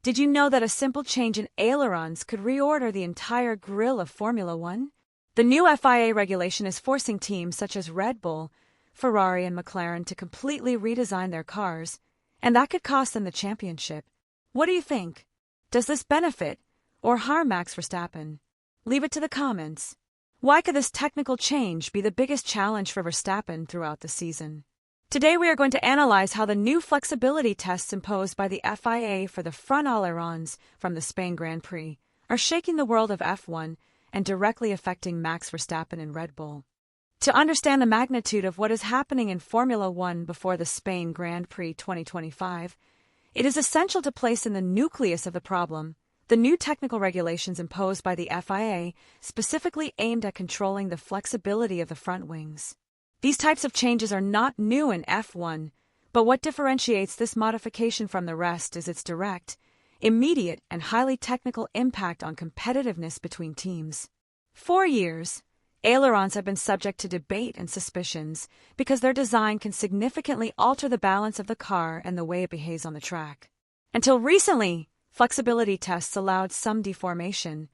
Did you know that a simple change in ailerons could reorder the entire grille of Formula One? The new FIA regulation is forcing teams such as Red Bull, Ferrari, and McLaren to completely redesign their cars, and that could cost them the championship. What do you think? Does this benefit or harm Max Verstappen? Leave it to the comments. Why could this technical change be the biggest challenge for Verstappen throughout the season? Today we are going to analyze how the new flexibility tests imposed by the FIA for the front ailerons from the Spain Grand Prix are shaking the world of F1 and directly affecting Max Verstappen and Red Bull. To understand the magnitude of what is happening in Formula One before the Spain Grand Prix 2025, it is essential to place in the nucleus of the problem the new technical regulations imposed by the FIA specifically aimed at controlling the flexibility of the front wings. These types of changes are not new in F1, but what differentiates this modification from the rest is its direct, immediate, and highly technical impact on competitiveness between teams. For years, ailerons have been subject to debate and suspicions because their design can significantly alter the balance of the car and the way it behaves on the track. Until recently, flexibility tests allowed some deformation,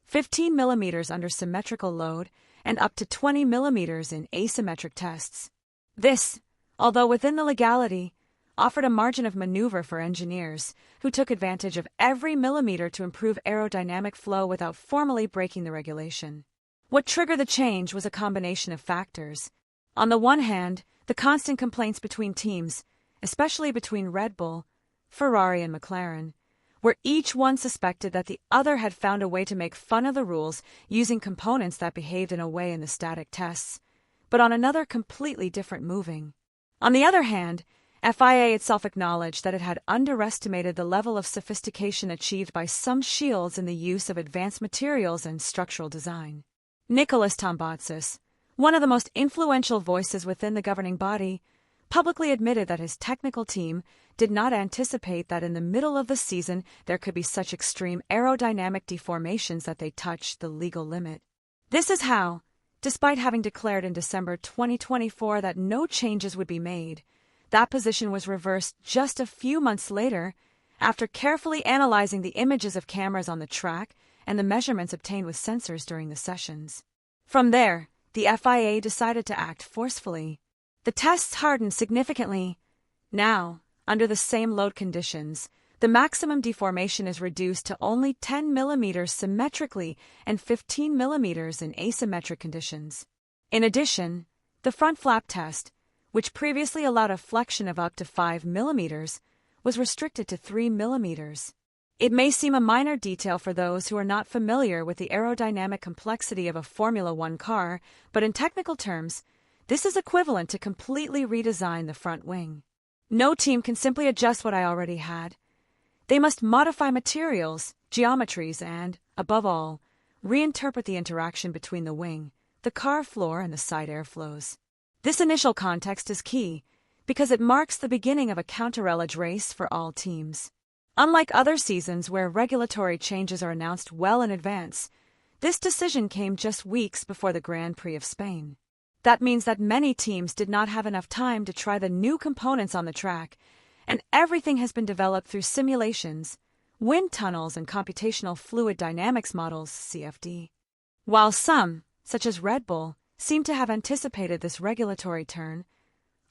15 millimeters under symmetrical load and up to 20 millimeters in asymmetric tests. This, although within the legality, offered a margin of maneuver for engineers who took advantage of every millimeter to improve aerodynamic flow without formally breaking the regulation. What triggered the change was a combination of factors. On the one hand, the constant complaints between teams, especially between Red Bull, Ferrari, and McLaren, where each one suspected that the other had found a way to make fun of the rules using components that behaved in a way in the static tests, but on another completely different moving. On the other hand, FIA itself acknowledged that it had underestimated the level of sophistication achieved by some shields in the use of advanced materials and structural design. Nicholas Tombatsis, one of the most influential voices within the governing body, publicly admitted that his technical team did not anticipate that in the middle of the season there could be such extreme aerodynamic deformations that they touched the legal limit. This is how, despite having declared in December 2024 that no changes would be made, that position was reversed just a few months later after carefully analyzing the images of cameras on the track and the measurements obtained with sensors during the sessions. From there, the FIA decided to act forcefully. The tests hardened significantly. Now, under the same load conditions, the maximum deformation is reduced to only 10 millimeters symmetrically and 15 millimeters in asymmetric conditions. In addition, the front flap test, which previously allowed a flexion of up to 5 millimeters, was restricted to 3 millimeters. It may seem a minor detail for those who are not familiar with the aerodynamic complexity of a Formula One car, but in technical terms, this is equivalent to completely redesign the front wing. No team can simply adjust what I already had. They must modify materials, geometries, and, above all, reinterpret the interaction between the wing, the car floor, and the side airflows. This initial context is key because it marks the beginning of a counter-relage race for all teams. Unlike other seasons where regulatory changes are announced well in advance, this decision came just weeks before the Grand Prix of Spain. That means that many teams did not have enough time to try the new components on the track, and everything has been developed through simulations, wind tunnels, and computational fluid dynamics models (CFD). While some, such as Red Bull, seem to have anticipated this regulatory turn,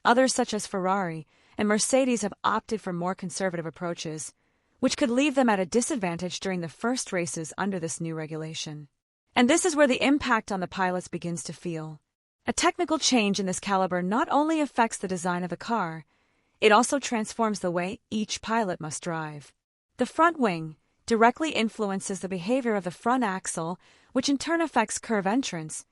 others such as Ferrari and Mercedes have opted for more conservative approaches, which could leave them at a disadvantage during the first races under this new regulation. And this is where the impact on the pilots begins to feel. A technical change in this caliber not only affects the design of the car, it also transforms the way each pilot must drive. The front wing directly influences the behavior of the front axle, which in turn affects curve entrance,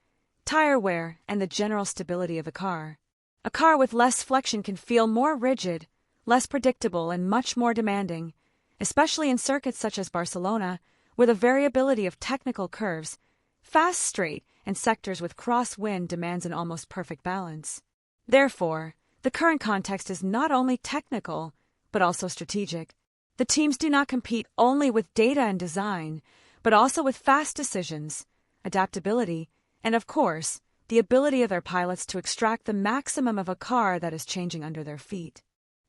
tire wear, and the general stability of the car. A car with less flexion can feel more rigid, less predictable, and much more demanding, especially in circuits such as Barcelona, where the variability of technical curves, fast straight, and sectors with crosswind demands an almost perfect balance. Therefore, the current context is not only technical, but also strategic. The teams do not compete only with data and design, but also with fast decisions, adaptability, and of course, the ability of their pilots to extract the maximum of a car that is changing under their feet.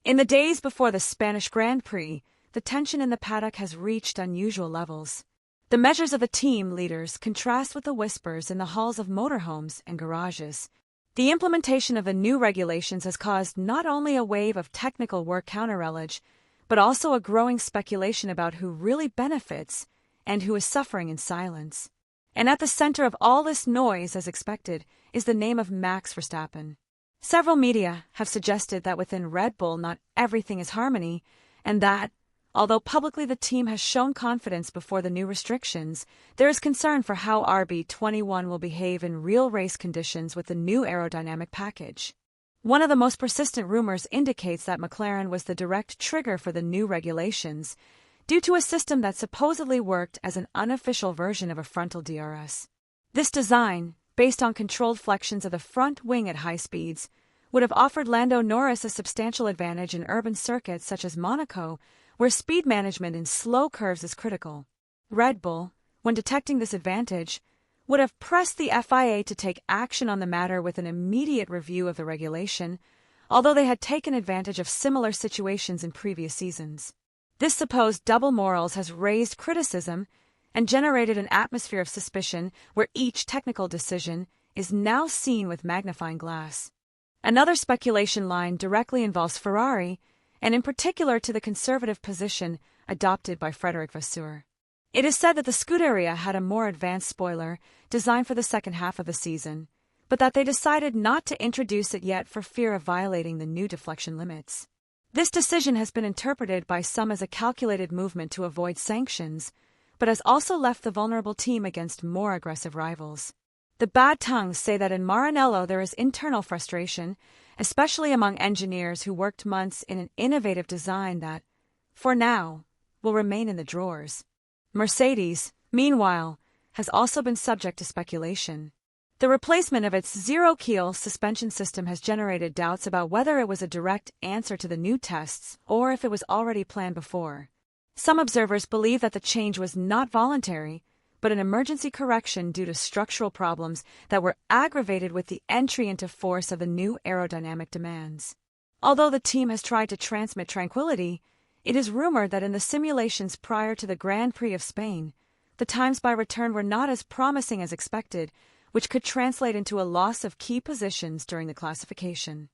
In the days before the Spanish Grand Prix, the tension in the paddock has reached unusual levels. The measures of the team leaders contrast with the whispers in the halls of motorhomes and garages. The implementation of the new regulations has caused not only a wave of technical work counterrelage, but also a growing speculation about who really benefits and who is suffering in silence. And at the center of all this noise, as expected, is the name of Max Verstappen. Several media have suggested that within Red Bull not everything is harmony, and that, although publicly the team has shown confidence before the new restrictions, there is concern for how RB21 will behave in real race conditions with the new aerodynamic package. One of the most persistent rumors indicates that McLaren was the direct trigger for the new regulations, due to a system that supposedly worked as an unofficial version of a frontal DRS. This design, based on controlled flexions of the front wing at high speeds, would have offered Lando Norris a substantial advantage in urban circuits such as Monaco, where speed management in slow curves is critical. Red Bull, when detecting this advantage, would have pressed the FIA to take action on the matter with an immediate review of the regulation, although they had taken advantage of similar situations in previous seasons. This supposed double morals has raised criticism and generated an atmosphere of suspicion where each technical decision is now seen with magnifying glass. Another speculation line directly involves Ferrari, and in particular to the conservative position adopted by Frederic Vasseur. It is said that the Scuderia had a more advanced spoiler designed for the second half of the season, but that they decided not to introduce it yet for fear of violating the new deflection limits. This decision has been interpreted by some as a calculated movement to avoid sanctions, but has also left the vulnerable team against more aggressive rivals. The bad tongues say that in Maranello there is internal frustration, especially among engineers who worked months in an innovative design that, for now, will remain in the drawers. Mercedes, meanwhile, has also been subject to speculation. The replacement of its zero-keel suspension system has generated doubts about whether it was a direct answer to the new tests or if it was already planned before. Some observers believe that the change was not voluntary, but an emergency correction due to structural problems that were aggravated with the entry into force of the new aerodynamic demands. Although the team has tried to transmit tranquility, it is rumored that in the simulations prior to the Grand Prix of Spain, the times by return were not as promising as expected, which could translate into a loss of key positions during the classification.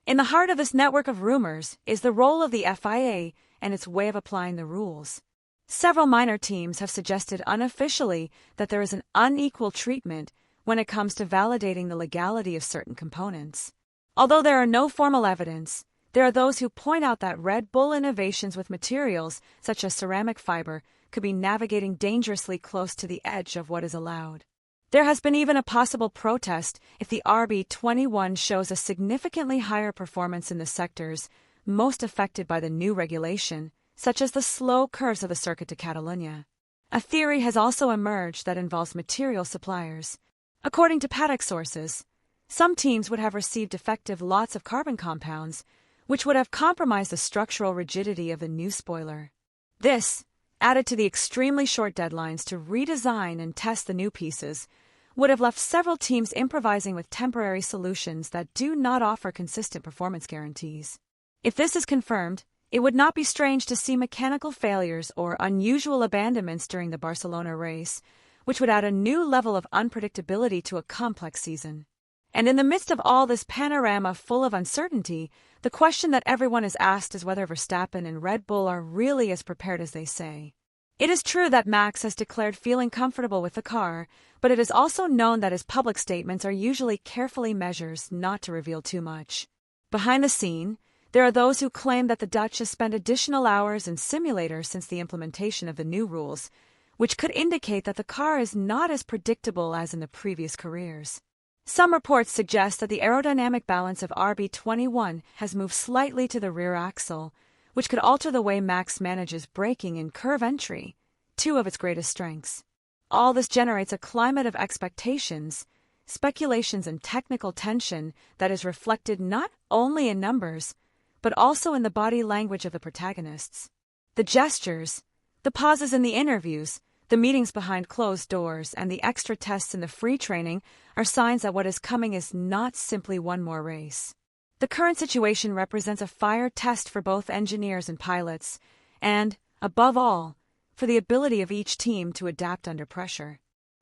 In the heart of this network of rumors is the role of the FIA and its way of applying the rules. Several minor teams have suggested unofficially that there is an unequal treatment when it comes to validating the legality of certain components. Although there are no formal evidence, there are those who point out that Red Bull innovations with materials such as ceramic fiber could be navigating dangerously close to the edge of what is allowed. There has been even a possible protest if the RB21 shows a significantly higher performance in the sectors most affected by the new regulation, such as the slow curves of the Circuit de Catalunya. A theory has also emerged that involves material suppliers. According to paddock sources, some teams would have received defective lots of carbon compounds, which would have compromised the structural rigidity of the new spoiler. This, added to the extremely short deadlines to redesign and test the new pieces, would have left several teams improvising with temporary solutions that do not offer consistent performance guarantees. If this is confirmed, it would not be strange to see mechanical failures or unusual abandonments during the Barcelona race, which would add a new level of unpredictability to a complex season. And in the midst of all this panorama full of uncertainty, the question that everyone is asked is whether Verstappen and Red Bull are really as prepared as they say. It is true that Max has declared feeling comfortable with the car, but it is also known that his public statements are usually carefully measured not to reveal too much. Behind the scene, there are those who claim that the Dutch has spent additional hours in simulators since the implementation of the new rules, which could indicate that the car is not as predictable as in the previous careers. Some reports suggest that the aerodynamic balance of RB21 has moved slightly to the rear axle, which could alter the way Max manages braking in curve entry, two of its greatest strengths. All this generates a climate of expectations, speculations, and technical tension that is reflected not only in numbers, but also in the body language of the protagonists. The gestures, the pauses in the interviews, the meetings behind closed doors, and the extra tests in the free training are signs that what is coming is not simply one more race. The current situation represents a fire test for both engineers and pilots, and, above all, for the ability of each team to adapt under pressure.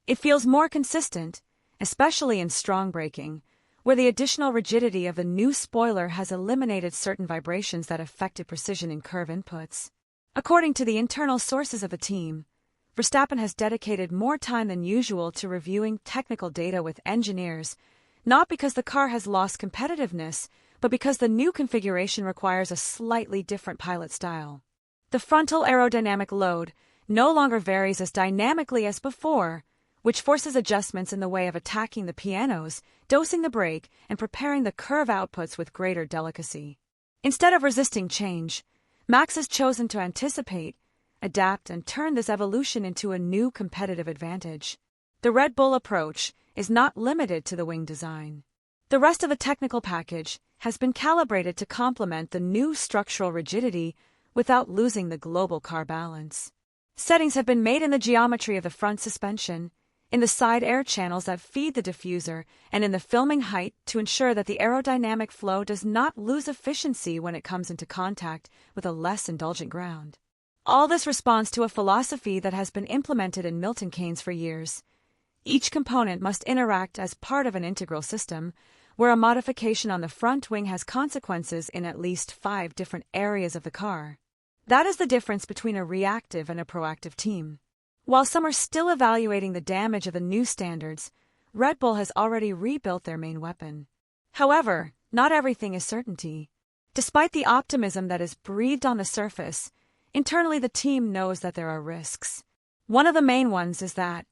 It feels more consistent, especially in strong braking, where the additional rigidity of the new spoiler has eliminated certain vibrations that affected precision in curve inputs. According to the internal sources of the team, Verstappen has dedicated more time than usual to reviewing technical data with engineers, not because the car has lost competitiveness, but because the new configuration requires a slightly different pilot style. The frontal aerodynamic load no longer varies as dynamically as before, which forces adjustments in the way of attacking the pianos, dosing the brake, and preparing the curve outputs with greater delicacy. Instead of resisting change, Max has chosen to anticipate, adapt, and turn this evolution into a new competitive advantage. The Red Bull approach is not limited to the wing design. The rest of the technical package has been calibrated to complement the new structural rigidity without losing the global car balance. Settings have been made in the geometry of the front suspension, in the side air channels that feed the diffuser, and in the filming height to ensure that the aerodynamic flow does not lose efficiency when it comes into contact with a less indulgent ground. All this responds to a philosophy that has been implemented in Milton Keynes for years. Each component must interact as part of an integral system, where a modification on the front wing has consequences in at least 5 different areas of the car. That is the difference between a reactive and a proactive team. While some are still evaluating the damage of the new standards, Red Bull has already rebuilt their main weapon. However, not everything is certainty. Despite the optimism that is breathed on the surface, internally the team knows that there are risks. One of the main ones is that,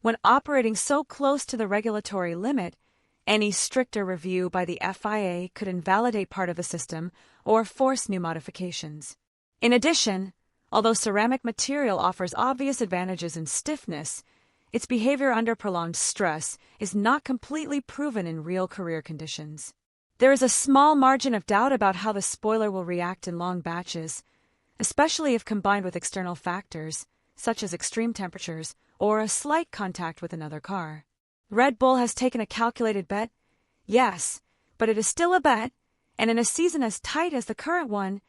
when operating so close to the regulatory limit, any stricter review by the FIA could invalidate part of the system or force new modifications. In addition, although ceramic material offers obvious advantages in stiffness, its behavior under prolonged stress is not completely proven in real career conditions. There is a small margin of doubt about how the spoiler will react in long batches, especially if combined with external factors, such as extreme temperatures or a slight contact with another car. Red Bull has taken a calculated bet, yes, but it is still a bet, and in a season as tight as the current one,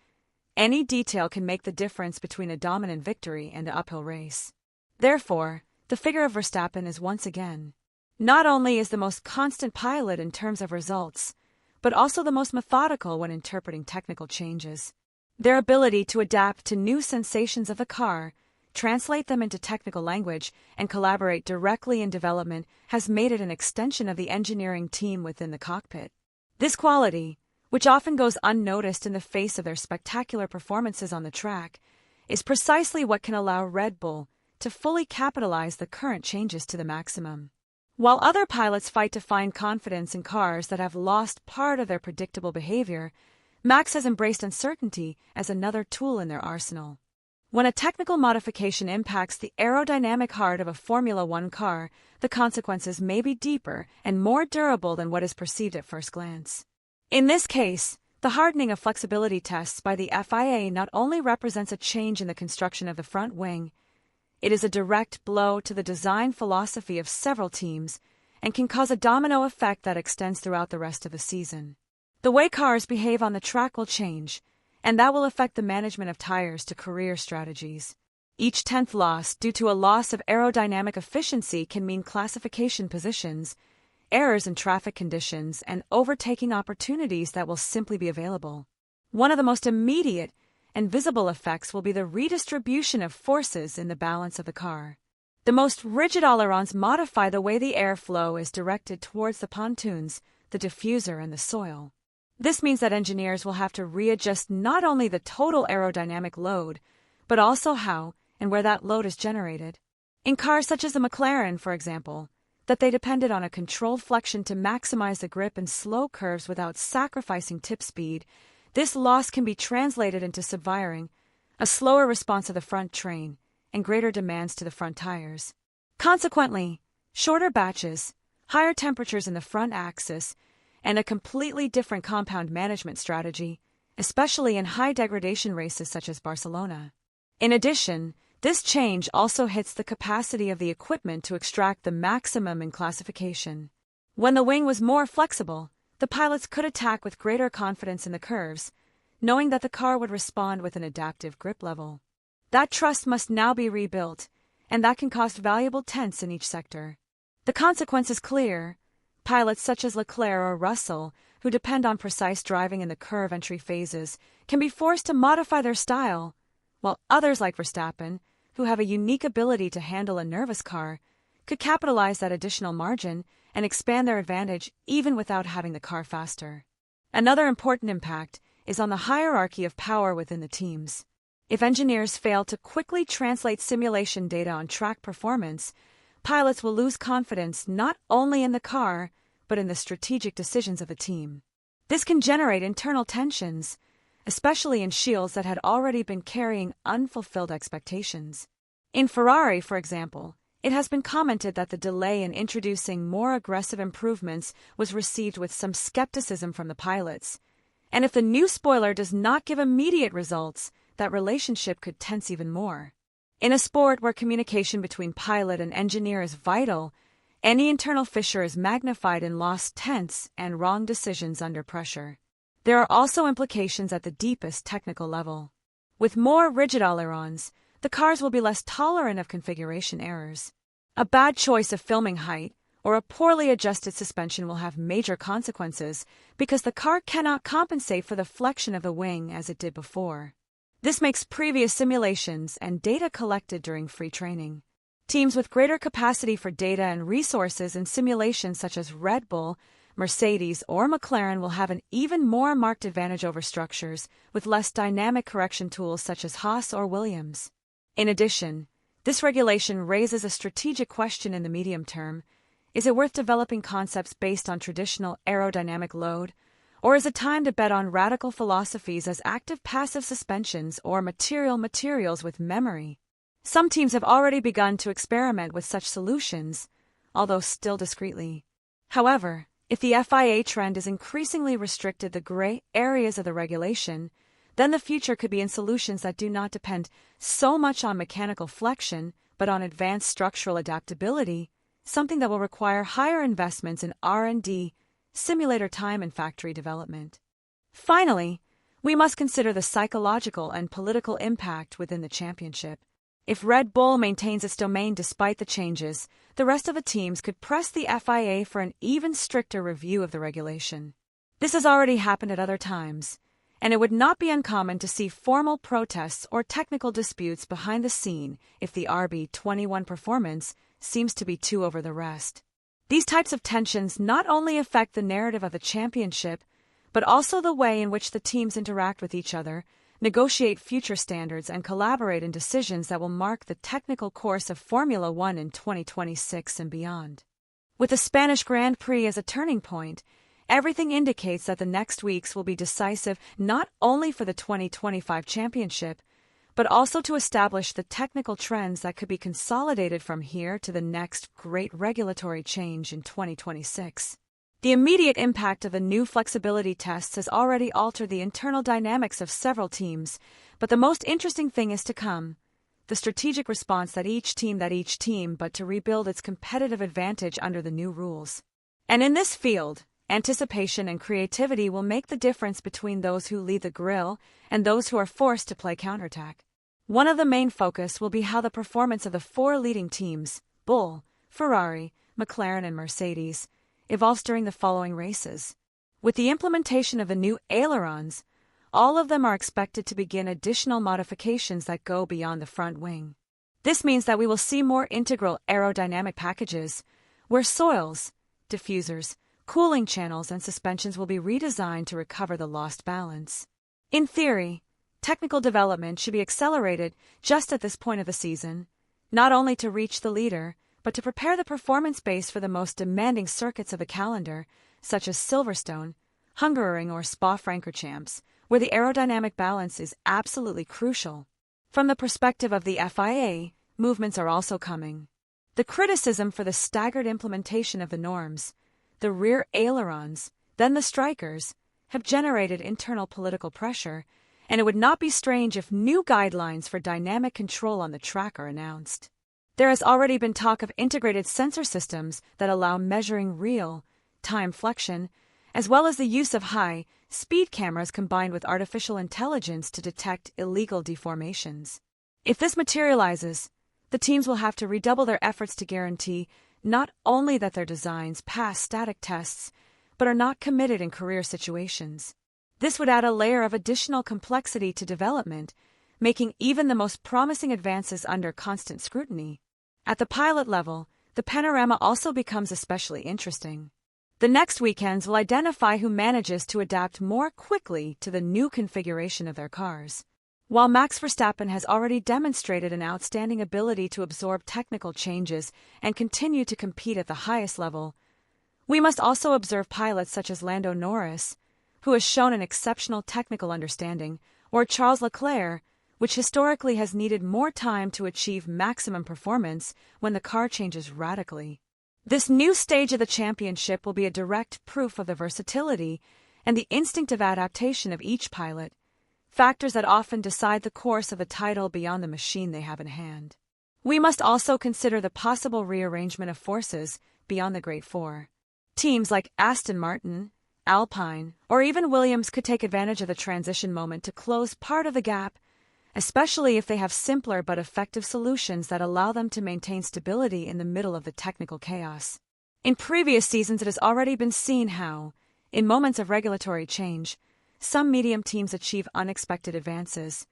any detail can make the difference between a dominant victory and an uphill race. Therefore, the figure of Verstappen is once again, not only is the most constant pilot in terms of results, but also the most methodical when interpreting technical changes. Their ability to adapt to new sensations of the car, translate them into technical language, and collaborate directly in development has made it an extension of the engineering team within the cockpit. This quality, which often goes unnoticed in the face of their spectacular performances on the track, is precisely what can allow Red Bull to fully capitalize the current changes to the maximum. While other pilots fight to find confidence in cars that have lost part of their predictable behavior, Max has embraced uncertainty as another tool in their arsenal. When a technical modification impacts the aerodynamic heart of a Formula One car, the consequences may be deeper and more durable than what is perceived at first glance. In this case, the hardening of flexibility tests by the FIA not only represents a change in the construction of the front wing, it is a direct blow to the design philosophy of several teams and can cause a domino effect that extends throughout the rest of the season. The way cars behave on the track will change, and that will affect the management of tires to career strategies. Each 10th loss due to a loss of aerodynamic efficiency can mean classification positions, errors in traffic conditions, and overtaking opportunities that will simply be available. One of the most immediate and visible effects will be the redistribution of forces in the balance of the car. The most rigid ailerons modify the way the airflow is directed towards the pontoons, the diffuser, and the soil. This means that engineers will have to readjust not only the total aerodynamic load, but also how and where that load is generated. In cars such as the McLaren, for example, that they depended on a controlled flexion to maximize the grip in slow curves without sacrificing tip speed, this loss can be translated into subwiring, a slower response of the front train, and greater demands to the front tires. Consequently, shorter batches, higher temperatures in the front axis, and a completely different compound management strategy, especially in high degradation races such as Barcelona. In addition, this change also hits the capacity of the equipment to extract the maximum in classification. When the wing was more flexible, the pilots could attack with greater confidence in the curves, knowing that the car would respond with an adaptive grip level. That trust must now be rebuilt, and that can cost valuable tenths in each sector. The consequence is clear. Pilots such as Leclerc or Russell, who depend on precise driving in the curve entry phases, can be forced to modify their style, while others like Verstappen, who have a unique ability to handle a nervous car, could capitalize that additional margin and expand their advantage even without having the car faster. Another important impact is on the hierarchy of power within the teams. If engineers fail to quickly translate simulation data on track performance, pilots will lose confidence not only in the car, but in the strategic decisions of the team. This can generate internal tensions, especially in shields that had already been carrying unfulfilled expectations. In Ferrari, for example, it has been commented that the delay in introducing more aggressive improvements was received with some skepticism from the pilots. And if the new spoiler does not give immediate results, that relationship could tense even more. In a sport where communication between pilot and engineer is vital, any internal fissure is magnified in lost tenths and wrong decisions under pressure. There are also implications at the deepest technical level. With more rigid ailerons, the cars will be less tolerant of configuration errors. A bad choice of filming height or a poorly adjusted suspension will have major consequences because the car cannot compensate for the flexion of the wing as it did before. This makes previous simulations and data collected during free training. Teams with greater capacity for data and resources in simulations such as Red Bull, Mercedes, or McLaren will have an even more marked advantage over structures with less dynamic correction tools such as Haas or Williams. In addition, this regulation raises a strategic question in the medium term. Is it worth developing concepts based on traditional aerodynamic load? Or is it time to bet on radical philosophies as active-passive suspensions or materials with memory? Some teams have already begun to experiment with such solutions, although still discreetly. However, if the FIA trend is increasingly restricted the gray areas of the regulation, then the future could be in solutions that do not depend so much on mechanical flexion, but on advanced structural adaptability, something that will require higher investments in R&D, simulator time, and factory development. Finally, we must consider the psychological and political impact within the championship. If Red Bull maintains its domain despite the changes, the rest of the teams could press the FIA for an even stricter review of the regulation. This has already happened at other times, and it would not be uncommon to see formal protests or technical disputes behind the scene if the RB21 performance seems to be too over the rest. These types of tensions not only affect the narrative of the championship, but also the way in which the teams interact with each other, negotiate future standards, and collaborate in decisions that will mark the technical course of Formula One in 2026 and beyond. With the Spanish Grand Prix as a turning point, everything indicates that the next weeks will be decisive not only for the 2025 championship, but also to establish the technical trends that could be consolidated from here to the next great regulatory change in 2026. The immediate impact of the new flexibility tests has already altered the internal dynamics of several teams, but the most interesting thing is to come: the strategic response that each team but to rebuild its competitive advantage under the new rules. And in this field, anticipation and creativity will make the difference between those who lead the grill and those who are forced to play counterattack. One of the main focus will be how the performance of the four leading teams, Bull, Ferrari, McLaren, and Mercedes, evolves during the following races. With the implementation of the new ailerons, all of them are expected to begin additional modifications that go beyond the front wing. This means that we will see more integral aerodynamic packages, where soils, diffusers, cooling channels, and suspensions will be redesigned to recover the lost balance. In theory, technical development should be accelerated just at this point of the season, not only to reach the leader, but to prepare the performance base for the most demanding circuits of the calendar, such as Silverstone, Hungaroring, or Spa-Francorchamps, where the aerodynamic balance is absolutely crucial. From the perspective of the FIA, movements are also coming. The criticism for the staggered implementation of the norms, the rear ailerons, then the strikers, have generated internal political pressure, and it would not be strange if new guidelines for dynamic control on the track are announced. There has already been talk of integrated sensor systems that allow measuring real-time flexion, as well as the use of high-speed cameras combined with artificial intelligence to detect illegal deformations. If this materializes, the teams will have to redouble their efforts to guarantee not only that their designs pass static tests, but are not committed in career situations. This would add a layer of additional complexity to development, making even the most promising advances under constant scrutiny. At the pilot level, the panorama also becomes especially interesting. The next weekends will identify who manages to adapt more quickly to the new configuration of their cars. While Max Verstappen has already demonstrated an outstanding ability to absorb technical changes and continue to compete at the highest level, we must also observe pilots such as Lando Norris, who has shown an exceptional technical understanding, or Charles Leclerc, which historically has needed more time to achieve maximum performance when the car changes radically. This new stage of the championship will be a direct proof of the versatility and the instinctive adaptation of each pilot, factors that often decide the course of a title beyond the machine they have in hand. We must also consider the possible rearrangement of forces beyond the Great Four. Teams like Aston Martin, Alpine, or even Williams could take advantage of the transition moment to close part of the gap, especially if they have simpler but effective solutions that allow them to maintain stability in the middle of the technical chaos. In previous seasons, it has already been seen how, in moments of regulatory change, some medium teams achieve unexpected advances,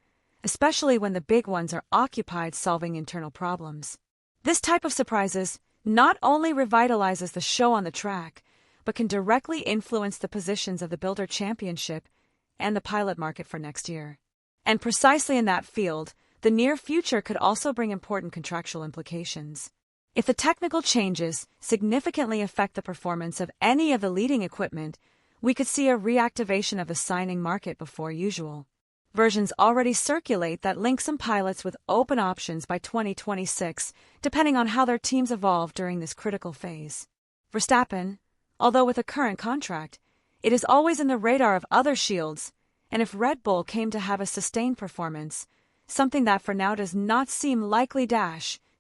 especially when the big ones are occupied solving internal problems. This type of surprises not only revitalizes the show on the track, but can directly influence the positions of the Builder Championship and the pilot market for next year. And precisely in that field, the near future could also bring important contractual implications. If the technical changes significantly affect the performance of any of the leading equipment, we could see a reactivation of the signing market before usual. Versions already circulate that link some pilots with open options by 2026, depending on how their teams evolve during this critical phase. Verstappen, although with a current contract, it is always in the radar of other shields, and if Red Bull came to have a sustained performance, something that for now does not seem likely,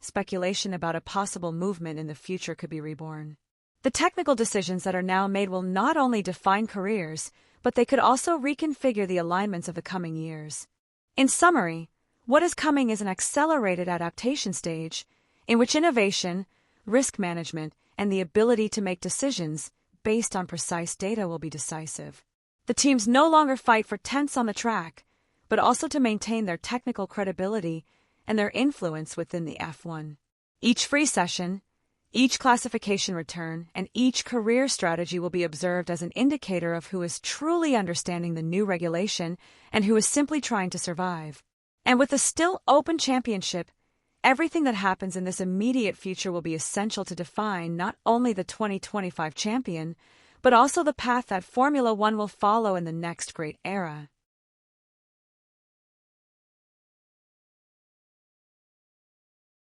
speculation about a possible movement in the future could be reborn. The technical decisions that are now made will not only define careers, but they could also reconfigure the alignments of the coming years. In summary, what is coming is an accelerated adaptation stage, in which innovation, risk management, and the ability to make decisions based on precise data will be decisive. The teams no longer fight for tenths on the track, but also to maintain their technical credibility and their influence within the F1. Each free session, each classification return, and each career strategy will be observed as an indicator of who is truly understanding the new regulation and who is simply trying to survive. And with the still open championship, everything that happens in this immediate future will be essential to define not only the 2025 champion, but also the path that Formula One will follow in the next great era.